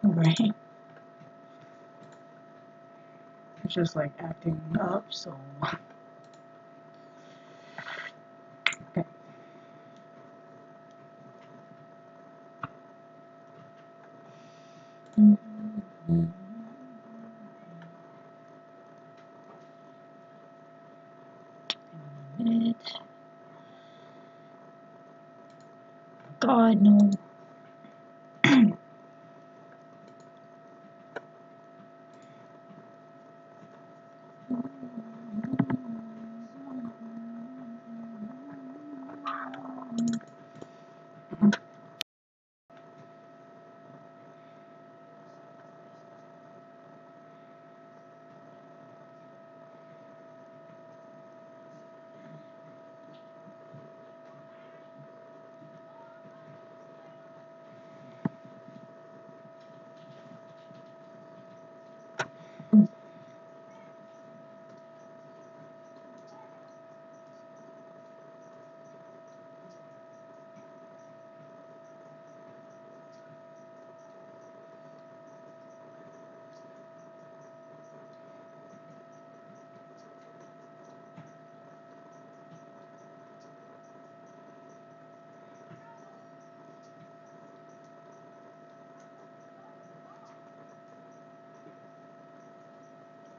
Right? It's just like acting up, so. Okay. God, no.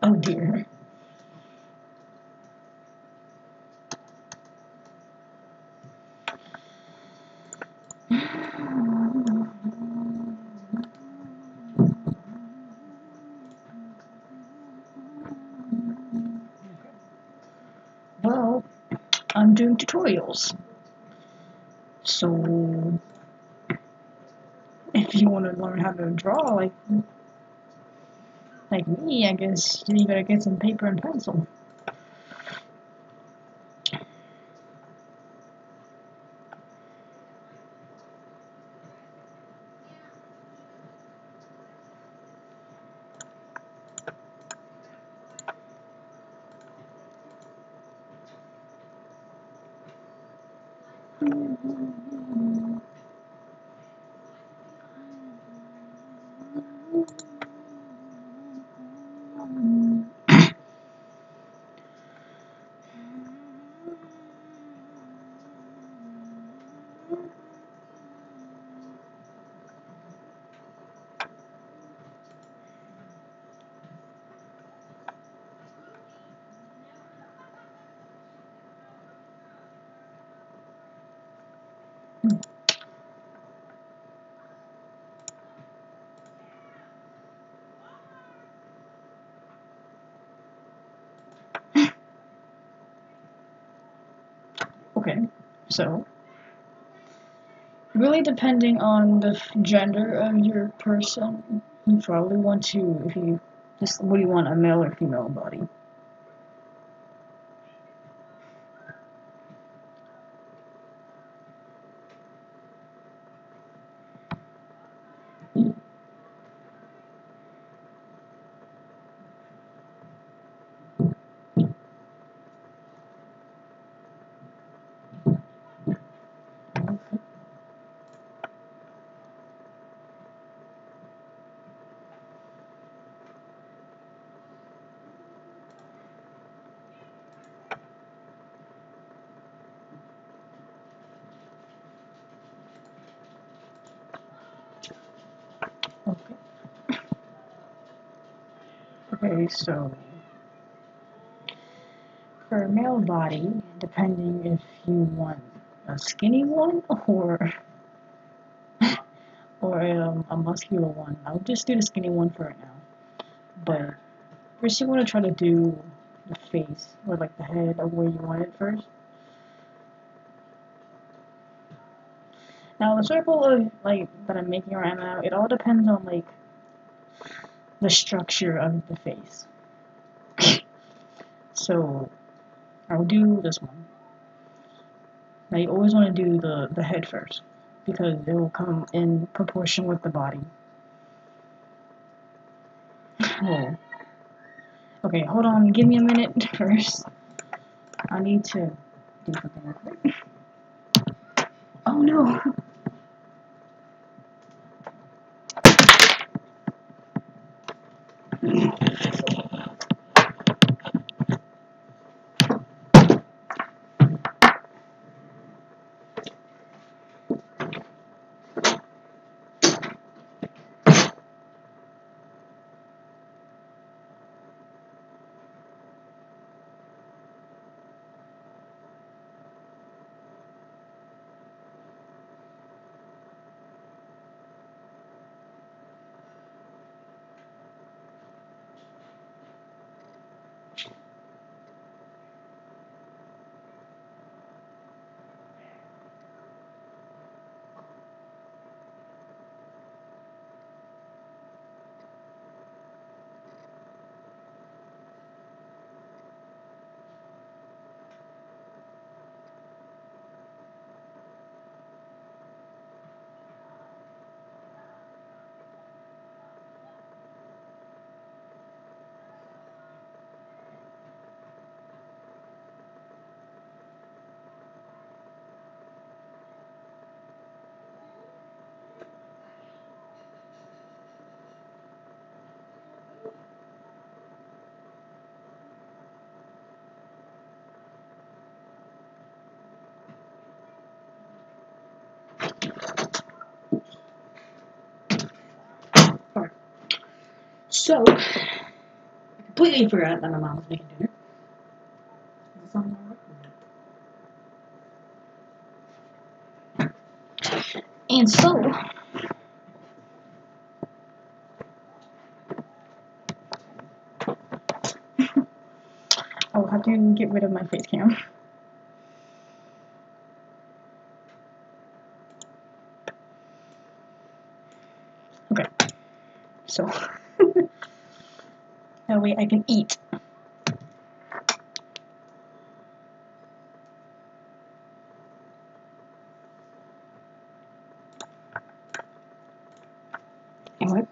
Oh dear. Well, I'm doing tutorials. So, if you want to learn how to draw like me, I guess you gotta get some paper and pencil. Okay, so really depending on the gender of your person, you probably want to, if you just, what do you want, a male or female body? Okay. Okay, so for a male body, depending if you want a skinny one or a muscular one, I'll just do the skinny one for right now. But first, you want to try to do the face or like the head of where you want it first. Now the circle of like that I'm making right now, it all depends on like the structure of the face. So I'll do this one. Now you always want to do the head first, because it will come in proportion with the body. Whoa. Okay, hold on, give me a minute first. I need to do something real quick. Oh no! Alright. So, I completely forgot that my mom was making dinner. Is this on alright? And so, I'll have to get rid of my face cam. Okay, so that way I can eat. Anyway.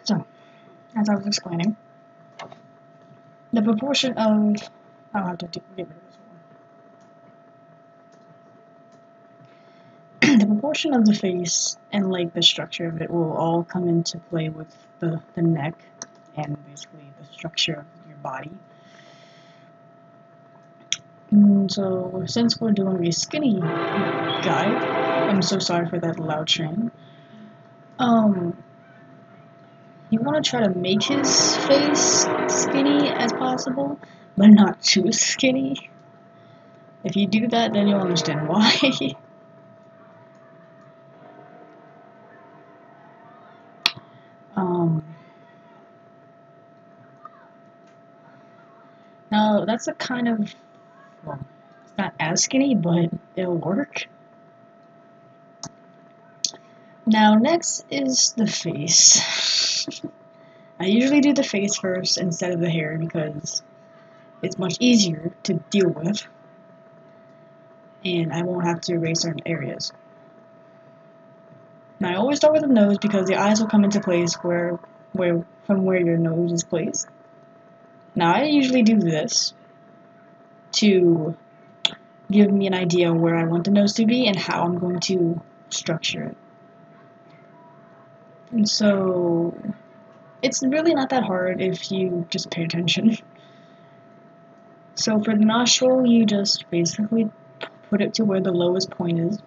So, as I was explaining, the proportion of... I'll have to get rid of this one. The proportion of the face and like the structure of it will all come into play with the neck and basically the structure of your body. So, since we're doing a skinny guy, I'm so sorry for that loud train. You want to try to make his face skinny as possible, but not too skinny. If you do that, then you'll understand why. Now, that's a kind of, well, it's not as skinny, but it'll work. Now, next is the face. I usually do the face first instead of the hair because it's much easier to deal with, and I won't have to erase certain areas. Now, I always start with the nose because the eyes will come into place from where your nose is placed. Now, I usually do this to give me an idea of where I want the nose to be and how I'm going to structure it. And so, it's really not that hard if you just pay attention. So for the nostril, you just basically put it to where the lowest point is.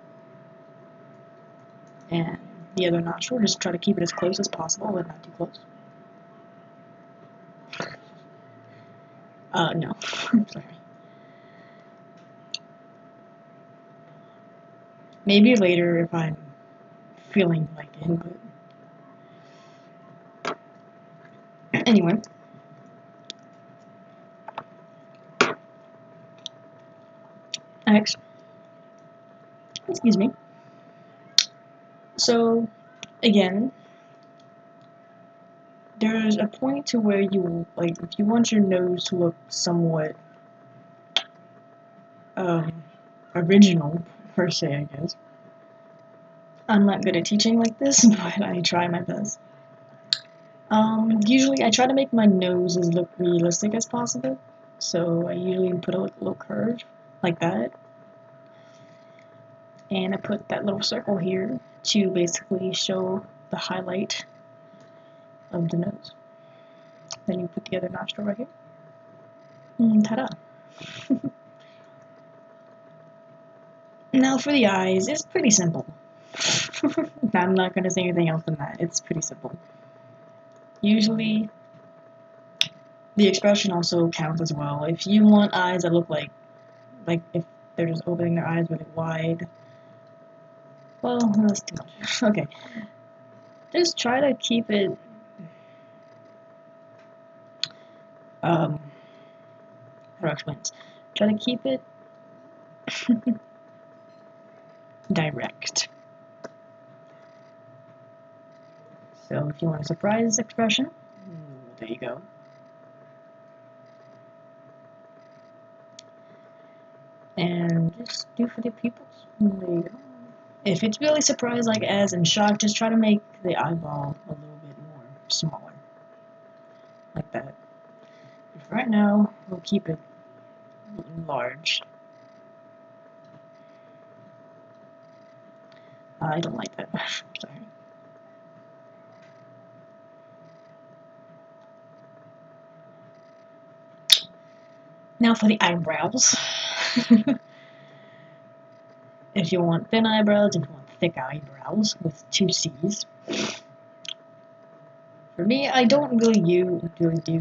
And the other nostril, just try to keep it as close as possible, but not too close. No. I'm sorry. Maybe later if I'm feeling like it, but anyway. Next. Excuse me. So, again, there's a point to where you, like, if you want your nose to look somewhat, original, per se, I guess. I'm not good at teaching like this, but I try my best. Usually I try to make my noses look realistic as possible, so I usually put a little curve, like that. And I put that little circle here to basically show the highlight of the nose. Then you put the other nostril right here. And ta-da! Now for the eyes, it's pretty simple. I'm not going to say anything else than that. It's pretty simple. Usually, the expression also counts as well. If you want eyes that look like if they're just opening their eyes really wide, well, that's too much. Okay. Just try to keep it, how do I explain this? Try to keep it direct. So if you want a surprise expression, there you go. And just do for the pupils. There you go. If it's really surprised, like as in shock, just try to make the eyeball a little bit more smaller. Like that. If right now, we'll keep it large. I don't like that. Sorry. Now for the eyebrows. If you want thin eyebrows, if you want thick eyebrows with 2 C's. For me, I don't really do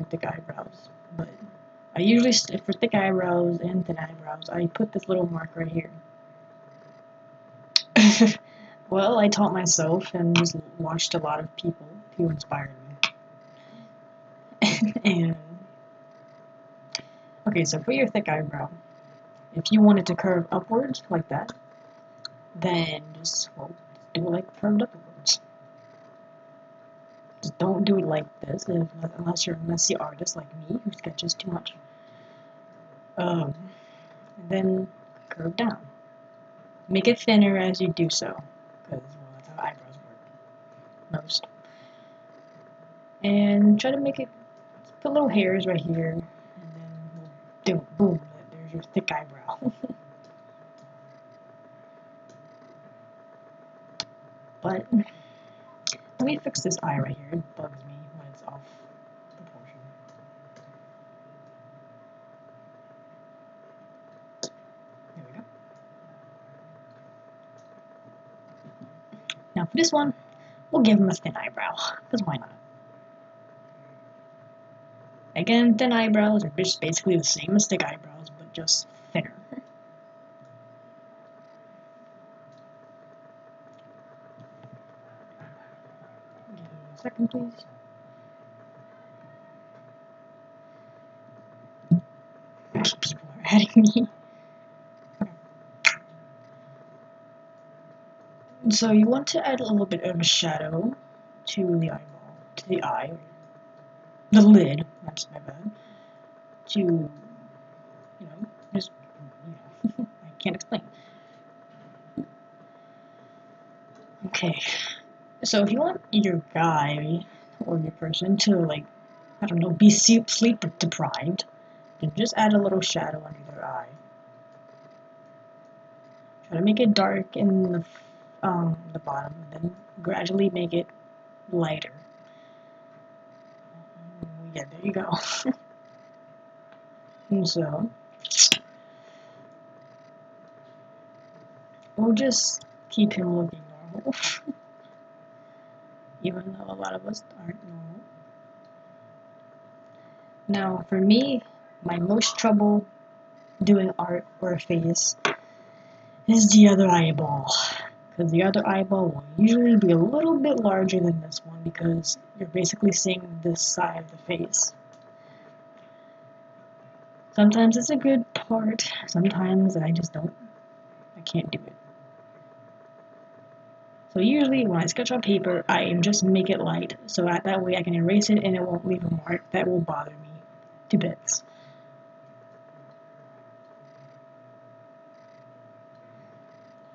thick eyebrows, but I usually, for thick eyebrows and thin eyebrows, I put this little mark right here. Well, I taught myself and just watched a lot of people who inspired me. And okay, so for your thick eyebrow, if you want it to curve upwards like that, then just do it like curved upwards. Just don't do it like this unless you're a messy artist like me who sketches too much. And then curve down. Make it thinner as you do so, because that's how eyebrows work most. And try to make it, put little hairs right here, and then boom, there's your thick eyebrow. But let me fix this eye right here. It bugs me when it's off proportion. There we go. Now for this one, we'll give him a thin eyebrow, because why not? Again, thin eyebrows are just basically the same as thick eyebrows, but just thinner. Give me a second, please. People are adding me. So you want to add a little bit of a shadow to the eyeball, to the eye, the lid, that's my bad, to, just, I can't explain. Okay, so if you want your guy or your person to, I don't know, be sleep deprived, then just add a little shadow under their eye. Try to make it dark in the bottom, and then gradually make it lighter. Yeah, there you go. And so, we'll just keep him looking normal. Even though a lot of us aren't normal. Now, for me, my most trouble doing art or a face is the other eyeball. Because the other eyeball will usually be a little bit larger than this one because you're basically seeing this side of the face. Sometimes it's a good part, sometimes I can't do it. So usually when I sketch on paper, I just make it light, so that way I can erase it and it won't leave a mark that will bother me to bits.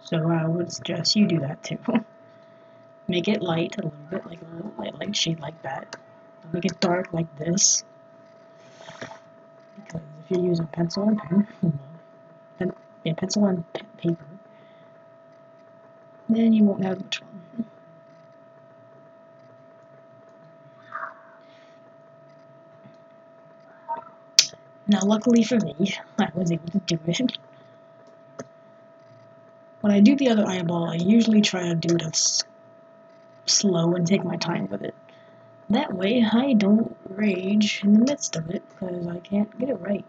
So I would suggest you do that too. Make it light a little bit, like a little light shade like that. Don't make it dark like this. Because if you're using pencil and pencil and paper, then you won't have much fun. Now, luckily for me, I was able to do it. When I do the other eyeball, I usually try to do it slow and take my time with it. That way, I don't rage in the midst of it, because I can't get it right.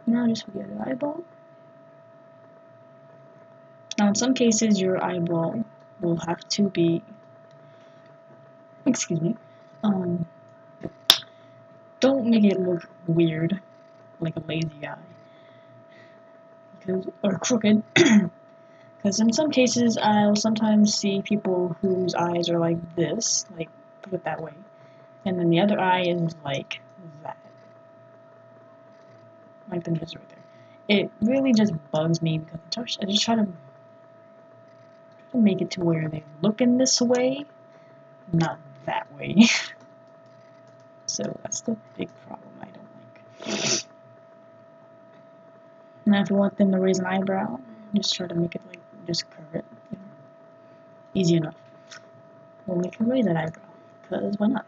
Now, just for the other eyeball. Now, in some cases, your eyeball will have to be, don't make it look weird, like a lazy eye, or crooked, because in some cases, I'll sometimes see people whose eyes are like this, like, put it that way, and then the other eye is like that, like the nose right there. It really just bugs me because I just try to make it to where they look in this way, not that way. So that's the big problem I don't like. Now if you want them to raise an eyebrow, just try to make it like, just curve it. You know? Easy enough. We'll make them raise that eyebrow, because why not?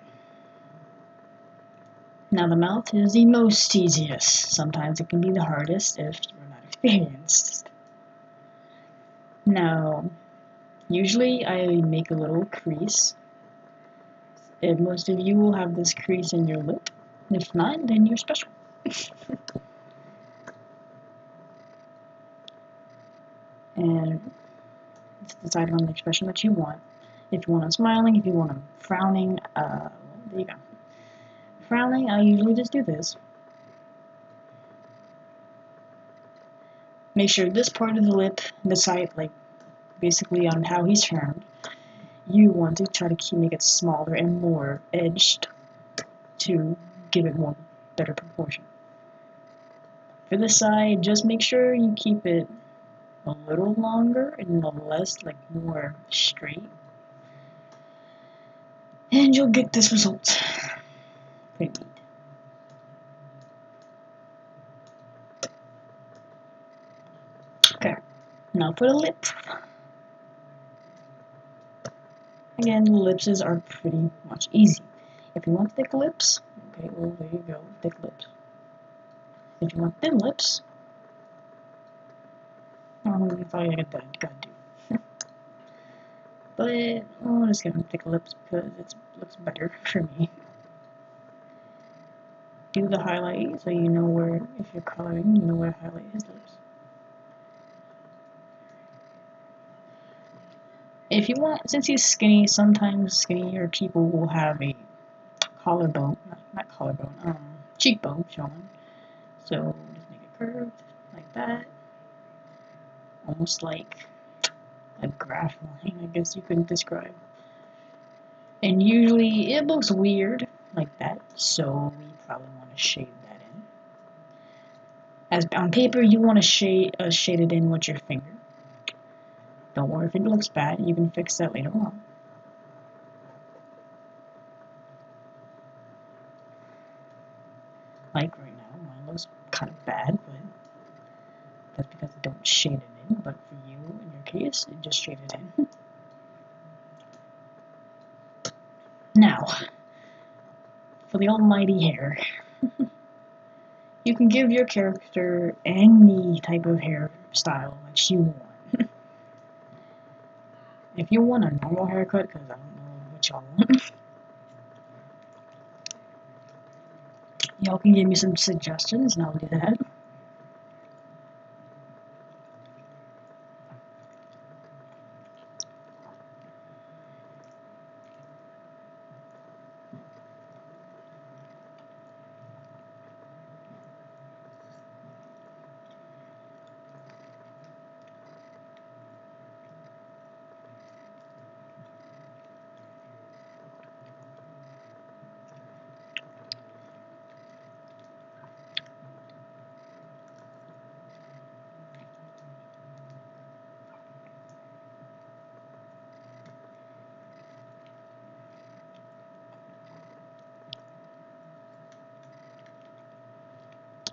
Now the mouth is the most easiest. Sometimes it can be the hardest if you're not experienced. Now, usually I make a little crease. If most of you will have this crease in your lip. If not, then you're special. And decide on the expression that you want. If you want them smiling, if you want them frowning, there you go. Frowning, I usually just do this. Make sure this part of the lip, the side, like, basically on how he's turned, you want to try to make it smaller and more edged to give it more better proportion. For this side, just make sure you keep it a little longer and less, like, more straight. And you'll get this result. Pretty neat. Okay, now for the lip. Again, ellipses are pretty much easy. If you want thick lips, okay, well, there you go, thick lips. If you want thin lips, that's all you gotta do. But I'll just give them thick lips because it looks better for me. Do the highlight so you know where, if you're coloring, you know where to highlight his lips. If you want, since he's skinny, sometimes skinnier people will have a collarbone, not collarbone, cheekbone showing. So just make it curved like that, almost like a graph line, I guess you could describe. And usually it looks weird like that, so we probably want to shade that in. As on paper, you want to shade it in with your finger. Don't worry if it looks bad, you can fix that later on. Like right now, mine looks kind of bad, but that's because I don't shade it in. But for you, in your case, it just shade it in. Now, for the almighty hair. You can give your character any type of hairstyle that you want. If you want a normal haircut, because I don't know what y'all want. Y'all can give me some suggestions and I'll do that.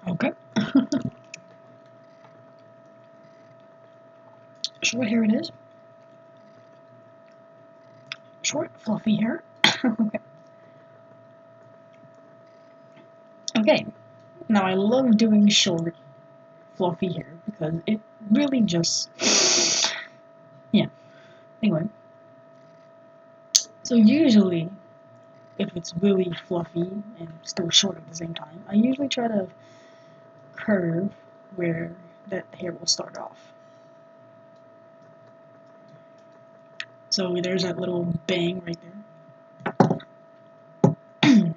Okay. Short hair it is. Short, fluffy hair. Okay. Okay. Now I love doing short, fluffy hair because it really just, yeah. Anyway. So usually, if it's really fluffy and still short at the same time, I usually try to curve where that hair will start off. So there's that little bang right there.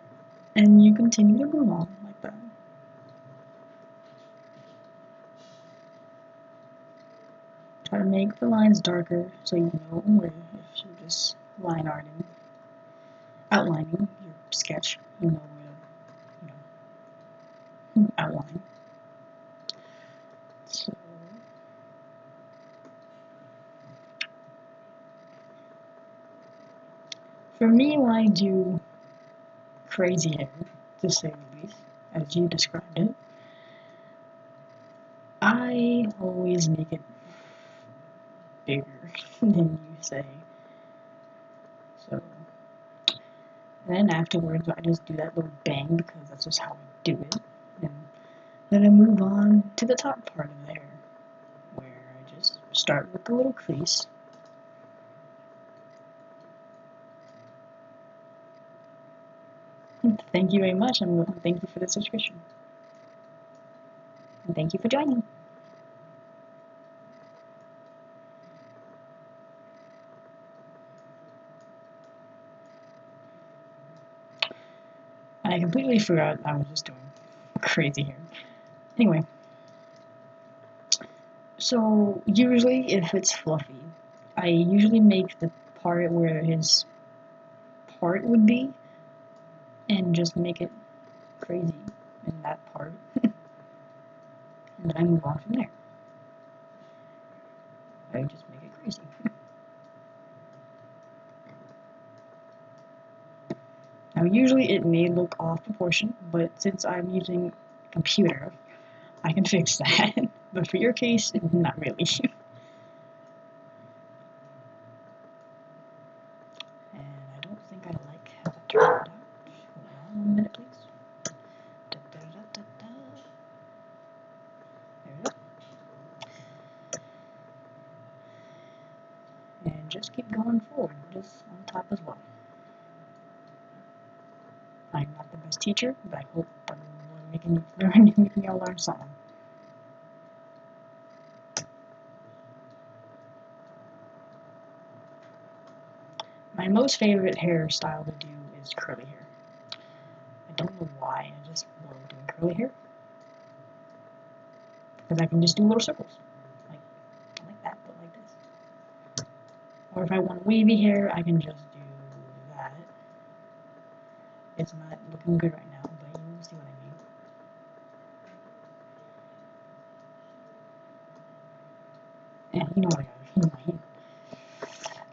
And you continue to move on like that. Try to make the lines darker so you know where, if you're just outlining your sketch, you know where to, outline. So, for me, when I do crazy hair, to say the least, as you described it, I always make it bigger than you say. So then afterwards, I just do that little bang because that's just how I do it. And then I move on to the top part of the hair, where I just start with the little crease. Thank you very much, and thank you for the subscription. And thank you for joining. I completely forgot I was just doing crazy hair. Anyway, so usually if it's fluffy, I usually make the part where his part would be, and just make it crazy in that part. And then I move on from there. I just make it crazy. Now usually it may look off proportion, but since I'm using a computer, I can fix that. But for your case, not really. And I don't think I like how that turned out. Hold on 1 minute, please. Da, da, da, da, da. There we go. And just keep going forward, just on top as well. I'm not the best teacher, but I hope I'm making y'all learn something. My most favorite hairstyle to do is curly hair. I don't know why, I just love doing curly hair. Because I can just do little circles. Like that, but like this. Or if I want wavy hair, I can just do that. It's not looking good right now, but you see what I mean. Yeah, you know what I mean.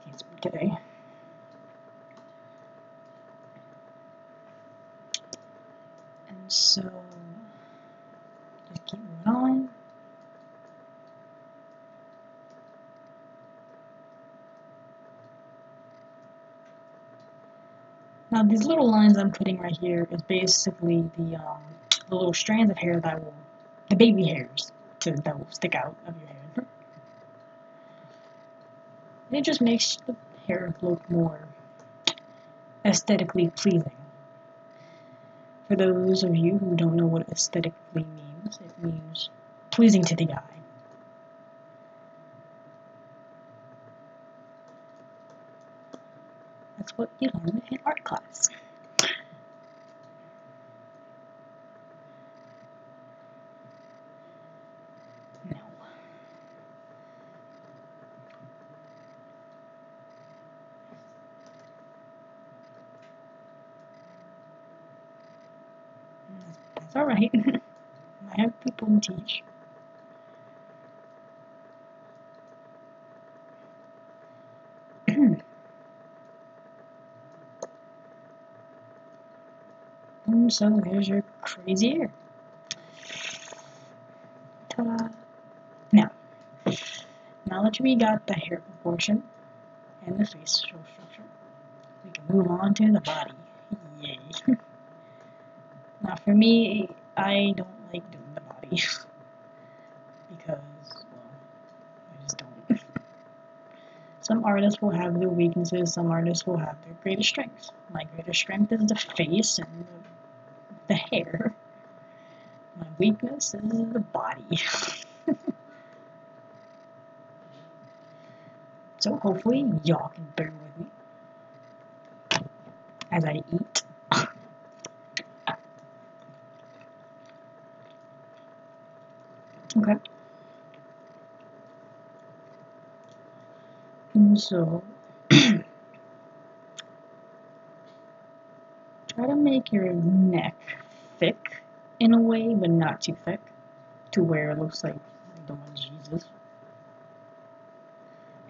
Can't speak today. And so, just keep moving on. Now these little lines I'm putting right here is basically the little strands of hair the baby hairs that will stick out of your hair. And it just makes the hair look more aesthetically pleasing. For those of you who don't know what aesthetically means, it means pleasing to the eye. That's what you learn in art class. Now, that's alright. I have people to teach. And so there's your crazy hair. Ta-da! Now that we got the hair proportion and the facial structure, we can move on to the body. Yay! Now for me, I don't like doing the body because, well, I just don't. Some artists will have their weaknesses, some artists will have their greatest strengths. My greatest strength is the face and the hair. My weakness is the body. So hopefully y'all can bear with me as I eat. Okay. And so try to make your neck thick in a way, but not too thick, to where it looks like the one Jesus.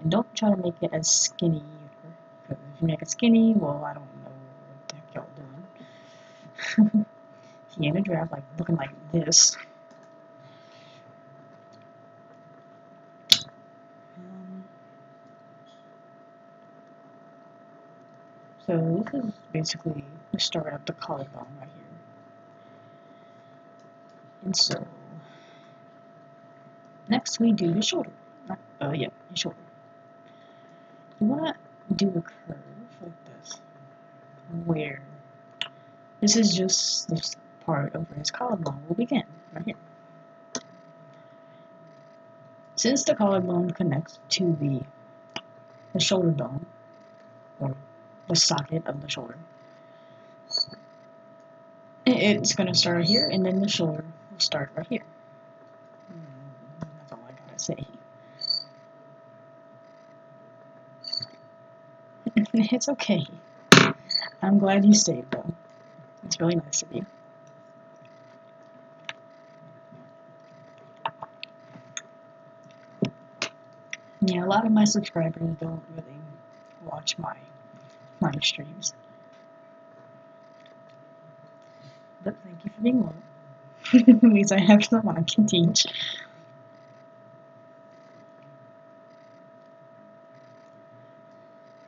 And don't try to make it as skinny either, because if you make it skinny, well, I don't know what the heck y'all doing. He ain't a giraffe, like looking like this. So this is basically the start of the collarbone right here. And so next we do your shoulder. Yeah, your shoulder. You want to do a curve like this, where this is just this part of where his collarbone will begin, right here. Since the collarbone connects to the shoulder bone, or the socket of the shoulder, it's going to start here, and then the shoulder will start right here. That's all I gotta say. It's okay. I'm glad you stayed, though. It's really nice of you. Yeah, a lot of my subscribers don't really watch my streams. But thank you for being loyal. At least I have someone I can teach.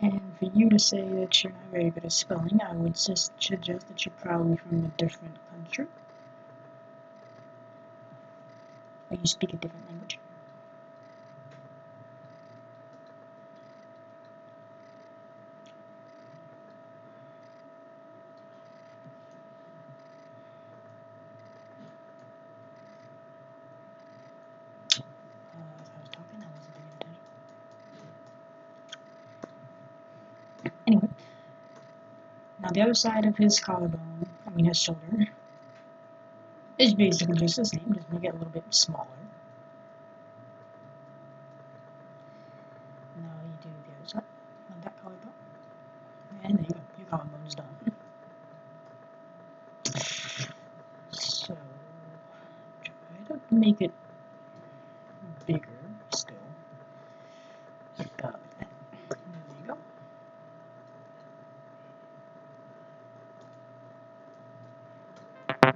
And for you to say that you're not very good at spelling, I would just suggest that you're probably from a different country. Or you speak a different language. As I was talking, I wasn't paying attention. Anyway, now the other side of his collarbone, his shoulder, is basically just the same, just make it a little bit smaller. Now you do the other side of that collarbone, and there you go, your collarbone's done. So, try to make it bigger still, like that. There you go. That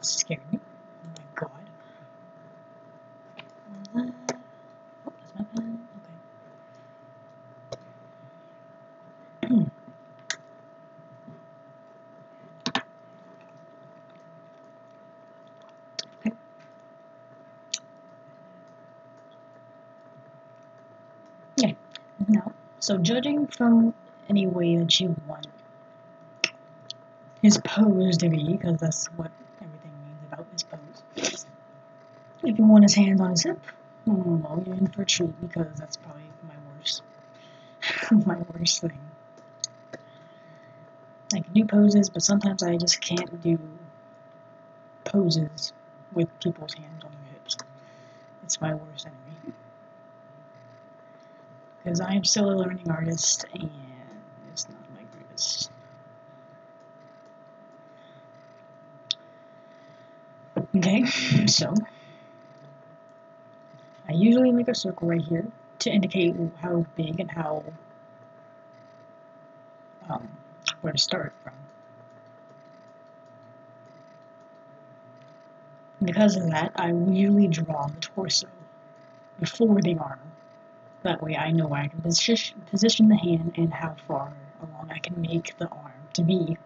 scared me. Oh my god. Oh, that's my pen. Okay. Okay. Yeah. Now, so judging from any way that you want his pose to be, because that's what everything means about his pose. If you want his hands on his hip, well, you're in for a treat, because that's probably my worst, my worst thing. I can do poses, but sometimes I just can't do poses with people's hands on their hips. It's my worst enemy. Because I am still a learning artist, and it's not my greatest. Okay, so I usually make a circle right here to indicate how big and how where to start from. Because of that, I usually draw the torso before the arm. That way I know where I can position the hand and how far along I can make the arm to be.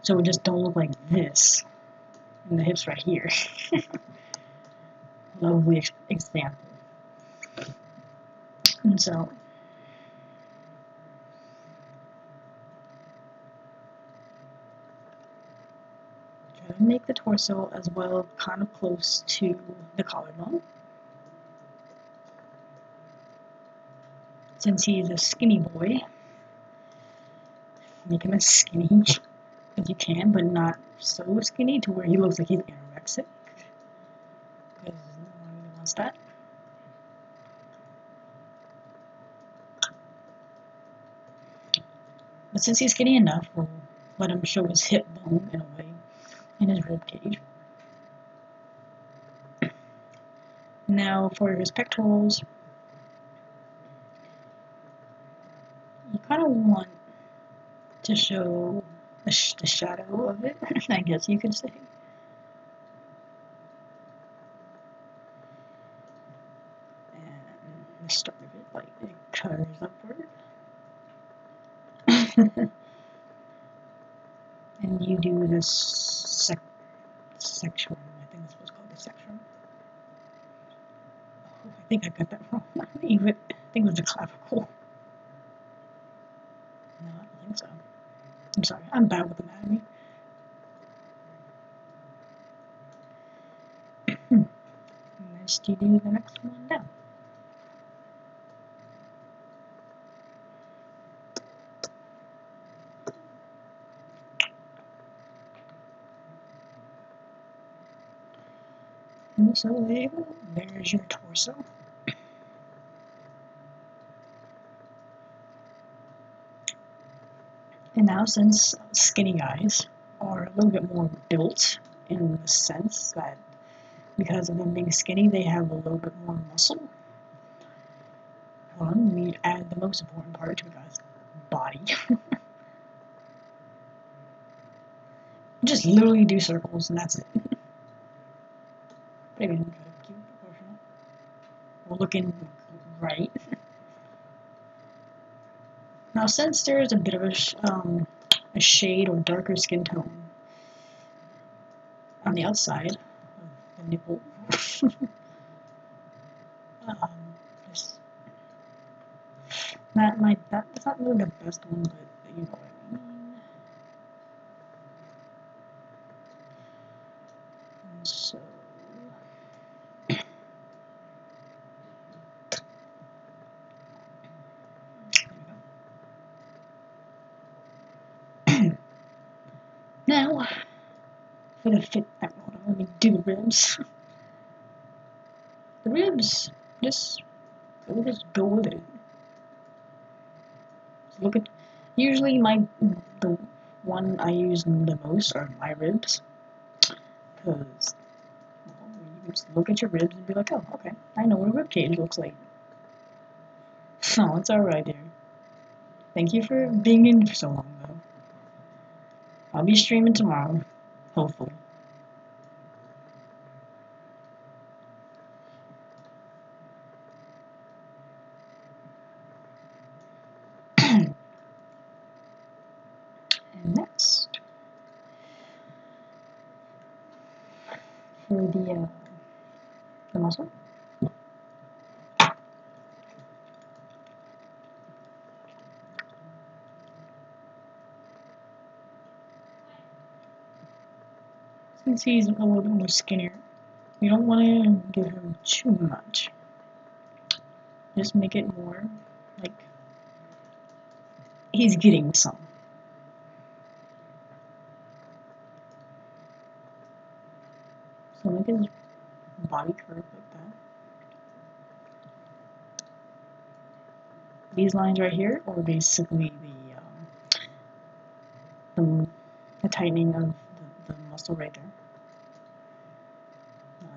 So it just don't look like this. And the hips right here. Lovely example. And so try to make the torso as well, kind of close to the collarbone. Since he's a skinny boy, make him as skinny as you can, but not so skinny to where he looks like he's anorexic. Because no one really wants that. But since he's skinny enough, we'll let him show his hip bone in a way, and his rib cage. Now for his pectorals, you kind of want to show the shadow of it, I guess you could say. And the start of it, like it curves upward. And you do this section. I think that's what's called the section. Oh, I think I got that wrong. I think it was the clavicle. No, I don't think so. I'm sorry, I'm bad with anatomy. Next, you do the next one down. And so there's your torso. And now, since skinny guys are a little bit more built in the sense that because of them being skinny, they have a little bit more muscle. We add the most important part to a guy's body. Just literally do circles, and that's it. But again, try to keep it proportional. We're looking right. Now, since there is a bit of a shade or darker skin tone on the outside of the nipple, that's not really the best one, but you know what I mean. And so, now for the fit. Hold on, let me do the ribs. The ribs, just go with it. Look at, usually the one I use the most are my ribs, because you just look at your ribs and be like, oh, okay, I know what a rib cage looks like. Oh, it's alright, dear. Thank you for being in for so long, though. I'll be streaming tomorrow, hopefully. And next, for the muscle. can see he's a little bit more skinnier. You don't want to give him too much. Just make it more like he's getting some. So make his body curve like that. These lines right here are basically the tightening of the muscle right there.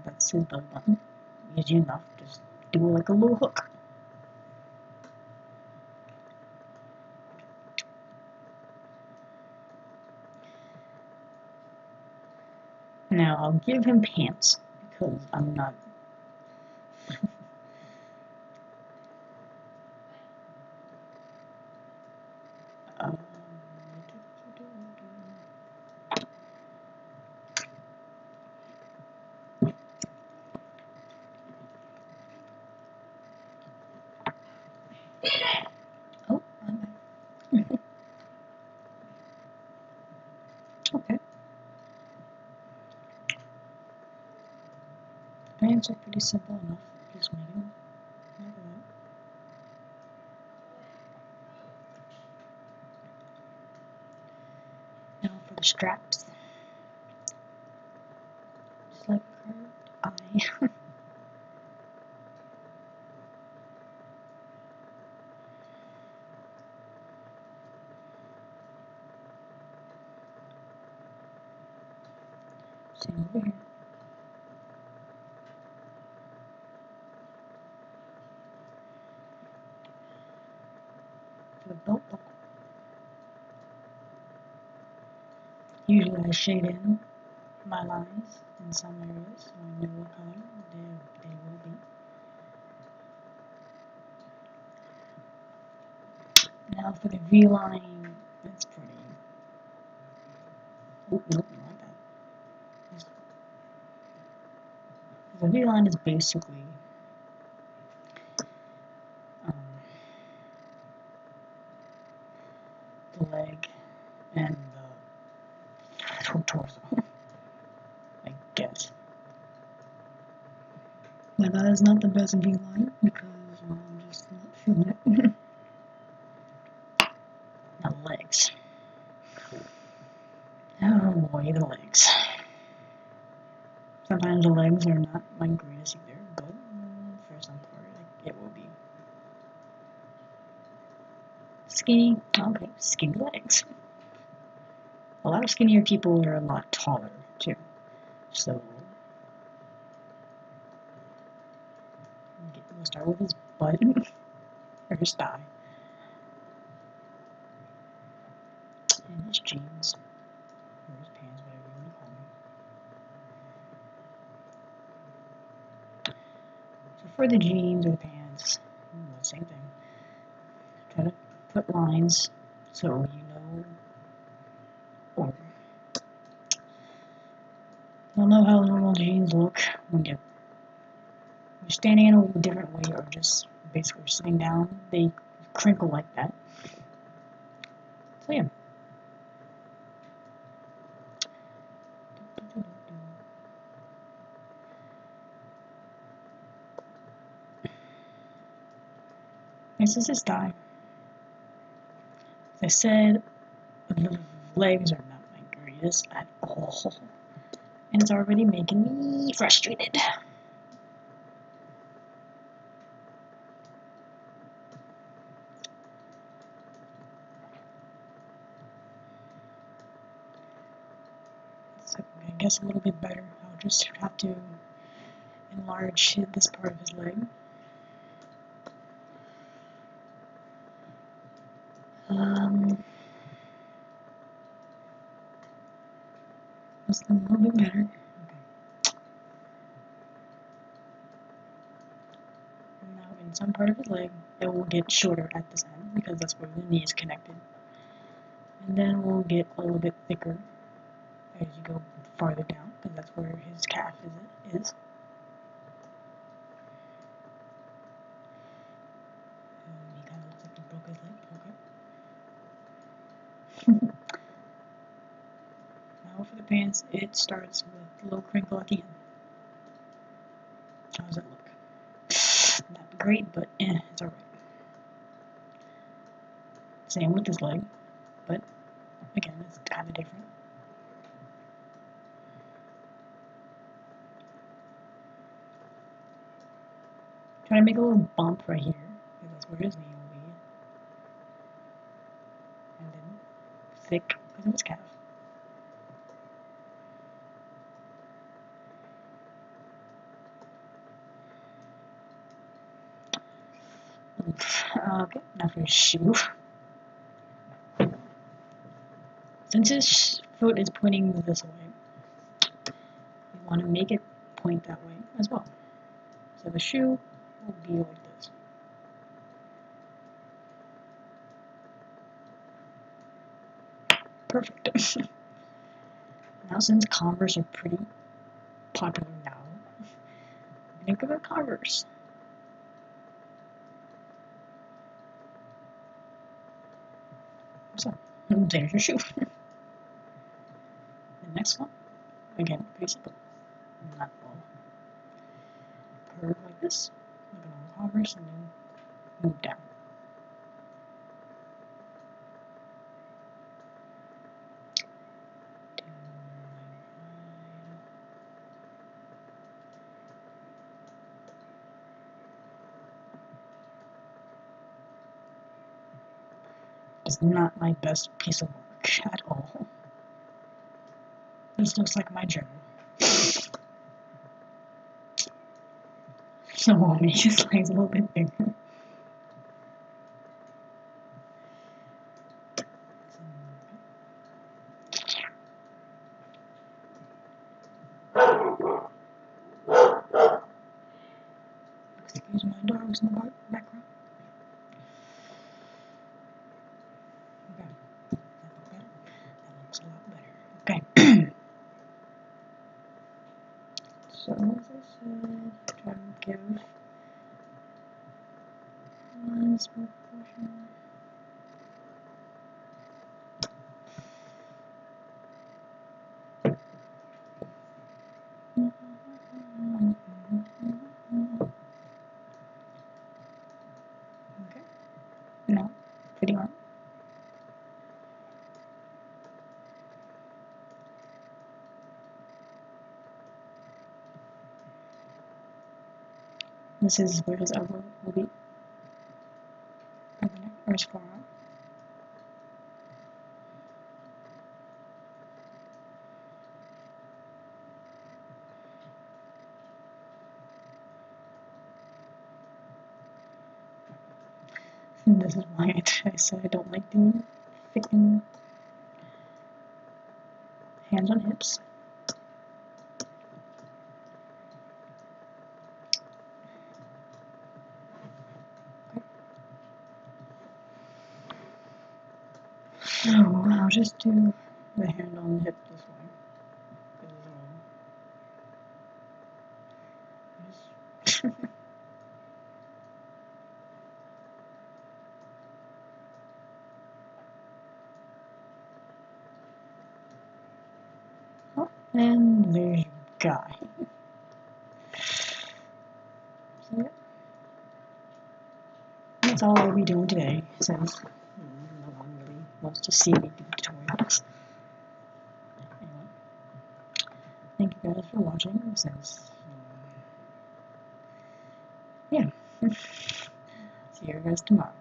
That's his belly button. Easy enough. Just do it like a little hook. Now I'll give him pants because I'm not. Oh, I'm back. Okay. Pants are pretty simple enough. Just make them like that. Now for the straps. Just like curved eye. Same over here. For the belt buckle. Usually I shade in my lines in some areas so I know what color they will be. Now for the V-line, it's pretty. Nope, not like that. The V-line is basically the leg and the torso, I guess. But that is not the best V-line because I'm just not feeling it. Now legs. Oh boy, the legs. Sometimes the legs are not my greatest either, but for some part it will be. Skinny, okay, skinny legs. A lot of skinnier people are a lot taller too, so we'll start with his butt or his thigh and his jeans or his pants, whatever you want to call them. So for the jeans or the pants, same thing. Try to put lines so you know, or you'll know how normal jeans look when you're standing in a different way or just basically sitting down. They crinkle like that. So yeah. This is his thigh. As I said, the legs are not my greatest at all. And it's already making me frustrated. So I guess a little bit better. I'll just have to enlarge this part of his leg. Just a little bit better. Okay. And now in some part of his leg, it will get shorter at this end because that's where the knee is connected. And then we'll get a little bit thicker as you go farther down because that's where his calf is. He kind of looks like he broke his leg. Okay. Now for the pants, it starts with a little crinkle at the end. How does that look? Not great, but it's alright. Same with this leg, but again, it's kind of different. Try to make a little bump right here, because that's where his knee will be. And then thick because of his calf. Okay, now for his shoe. Since his foot is pointing this way, we want to make it point that way as well. So the shoe will be like this. Perfect. Now since Converse are pretty popular now, think of a Converse. So, there's your shoe. The next one, again, pretty simple. Not all. Curve like this, like a normal Converse, and then move down. It's not my best piece of work at all. This looks like my journal. So I'll make his legs a little bit bigger. Excuse my dogs in the background. Okay, that looks a lot better. Okay. So as I said, try to give one small portion. Okay. Now, fitting on. This is where his elbow will be. Or his forearm. And this is why I said I don't like doing thick hands on hips. So I'll just do the hand on the hip this way. Oh, and there's your guy. So yeah, that's all I'll be doing today, since no one really wants to see me do tutorials. Anyway, thank you guys for watching, since, yeah, see you guys tomorrow.